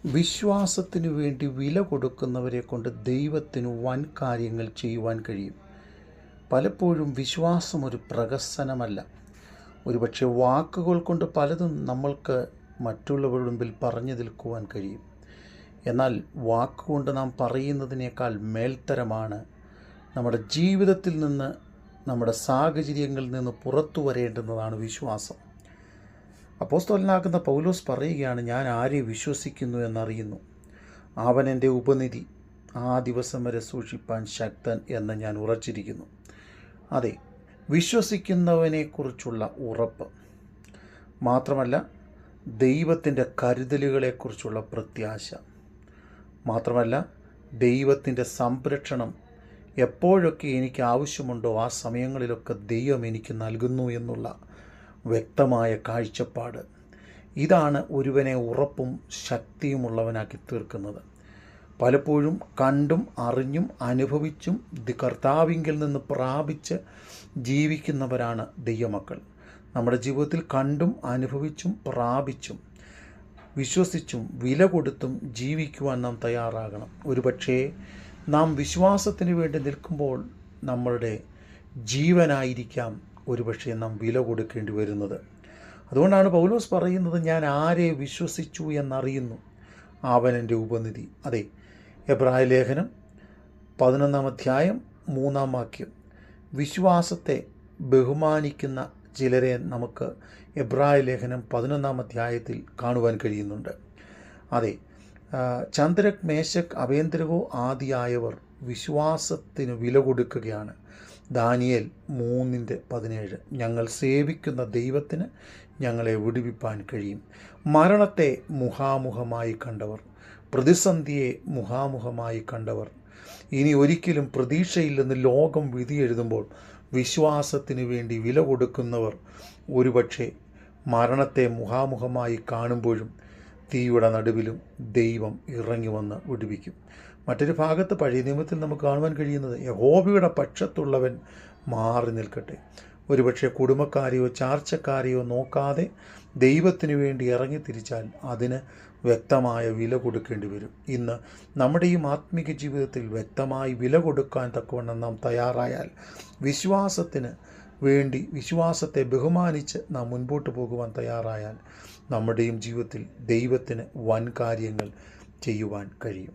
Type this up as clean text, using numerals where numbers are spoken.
വിശ്വാസത്തിനു വേണ്ടി വില കൊടുക്കുന്നവരെ കൊണ്ട് ദൈവത്തിന് വൻ കാര്യങ്ങൾ ചെയ്യുവാൻ കഴിയും. പലപ്പോഴും വിശ്വാസം ഒരു പ്രഹസനമല്ല. ഒരുപക്ഷെ വാക്കുകൾ കൊണ്ട് പലതും നമ്മൾക്ക് മറ്റുള്ളവരുടെ മുമ്പിൽ പറഞ്ഞു നിൽക്കുവാൻ കഴിയും. എന്നാൽ വാക്കുകൊണ്ട് നാം പറയുന്നതിനേക്കാൾ മേൽത്തരമാണ് നമ്മുടെ ജീവിതത്തിൽ നിന്ന്, നമ്മുടെ സാഹചര്യങ്ങളിൽ നിന്ന് പുറത്തു വരേണ്ടുന്നതാണ് വിശ്വാസം. അപ്പോസ്തലനാകുന്ന പൗലോസ് പറയുകയാണ്, ഞാൻ ആരെ വിശ്വസിക്കുന്നു എന്നറിയുന്നു, അവൻ എൻ്റെ ഉപനിധി, ആ ദിവസം വരെ സൂക്ഷിപ്പാൻ ശക്തൻ എന്ന് ഞാൻ ഉറച്ചിരിക്കുന്നു. അതെ, വിശ്വസിക്കുന്നവനെക്കുറിച്ചുള്ള ഉറപ്പ് മാത്രമല്ല, ദൈവത്തിൻ്റെ കരുതലുകളെക്കുറിച്ചുള്ള പ്രത്യാശ മാത്രമല്ല, ദൈവത്തിൻ്റെ സംരക്ഷണം എപ്പോഴൊക്കെ എനിക്ക് ആവശ്യമുണ്ടോ ആ സമയങ്ങളിലൊക്കെ ദൈവം എനിക്ക് നൽകുന്നു എന്നുള്ള വ്യക്തമായ കാഴ്ചപ്പാട്. ഇതാണ് ഒരുവനെ ഉറപ്പും ശക്തിയുമുള്ളവനാക്കി തീർക്കുന്നത്. പലപ്പോഴും കണ്ടും അറിഞ്ഞും അനുഭവിച്ചും കർത്താവിങ്കിൽ നിന്ന് പ്രാപിച്ച് ജീവിക്കുന്നവരാണ് ദൈവമക്കൾ. നമ്മുടെ ജീവിതത്തിൽ കണ്ടും അനുഭവിച്ചും പ്രാപിച്ചും വിശ്വസിച്ചും വില കൊടുത്തും ജീവിക്കുവാൻ നാം തയ്യാറാകണം. ഒരുപക്ഷേ നാം വിശ്വാസത്തിന് വേണ്ടി നിൽക്കുമ്പോൾ നമ്മളുടെ ജീവനായിരിക്കാം ഒരുപക്ഷെ നാം വില കൊടുക്കേണ്ടി വരുന്നത്. അതുകൊണ്ടാണ് പൗലോസ് പറയുന്നത്, ഞാൻ ആരെ വിശ്വസിച്ചു എന്നറിയുന്നു, അവൻ എൻ്റെ ഉപനിധി. അതെ, എബ്രായ ലേഖനം 11-3 വിശ്വാസത്തെ ബഹുമാനിക്കുന്ന ചിലരെ നമുക്ക് എബ്രായ ലേഖനം 11 കാണുവാൻ കഴിയുന്നുണ്ട്. അതെ, ചന്ദ്രക്, മേശക്, അബേദ്നെഗോ ആദിയായവർ വിശ്വാസത്തിന് വില കൊടുക്കുകയാണ്. ദാനിയേൽ 3:17 ഞങ്ങൾ സേവിക്കുന്ന ദൈവത്തിന് ഞങ്ങളെ വിടുവിപ്പാൻ കഴിയും. മരണത്തെ മുഖാമുഖമായി കണ്ടവർ, പ്രതിസന്ധിയെ മുഖാമുഖമായി കണ്ടവർ, ഇനി ഒരിക്കലും പ്രതീക്ഷയില്ലെന്ന് ലോകം വിധി എഴുതുമ്പോൾ വിശ്വാസത്തിന് വേണ്ടി വില കൊടുക്കുന്നവർ ഒരുപക്ഷെ മരണത്തെ മുഖാമുഖമായി കാണുമ്പോഴും തീയുടെ നടുവിലും ദൈവം ഇറങ്ങി വന്ന് വിടുവിക്കും. മറ്റൊരു ഭാഗത്ത് പഴയ നിയമത്തിൽ നമുക്ക് കാണുവാൻ കഴിയുന്നത്, യഹോവയുടെ പക്ഷത്തുള്ളവൻ മാറി നിൽക്കട്ടെ. ഒരുപക്ഷെ കുടുംബക്കാരെയോ ചാർച്ചക്കാരെയോ നോക്കാതെ ദൈവത്തിനു വേണ്ടി ഇറങ്ങി തിരിച്ചാൽ അതിന് വ്യക്തമായ വില കൊടുക്കേണ്ടി വരും. ഇന്ന് നമ്മുടെയും ആത്മീക ജീവിതത്തിൽ വ്യക്തമായി വില കൊടുക്കാൻ തക്കവണ്ണം നാം തയ്യാറായാൽ, വിശ്വാസത്തിന് വേണ്ടി വിശ്വാസത്തെ ബഹുമാനിച്ച് നാം മുൻപോട്ട് പോകുവാൻ തയ്യാറായാൽ, നമ്മുടെയും ജീവിതത്തിൽ ദൈവത്തിന് വൻ കാര്യങ്ങൾ ചെയ്യുവാൻ കഴിയും.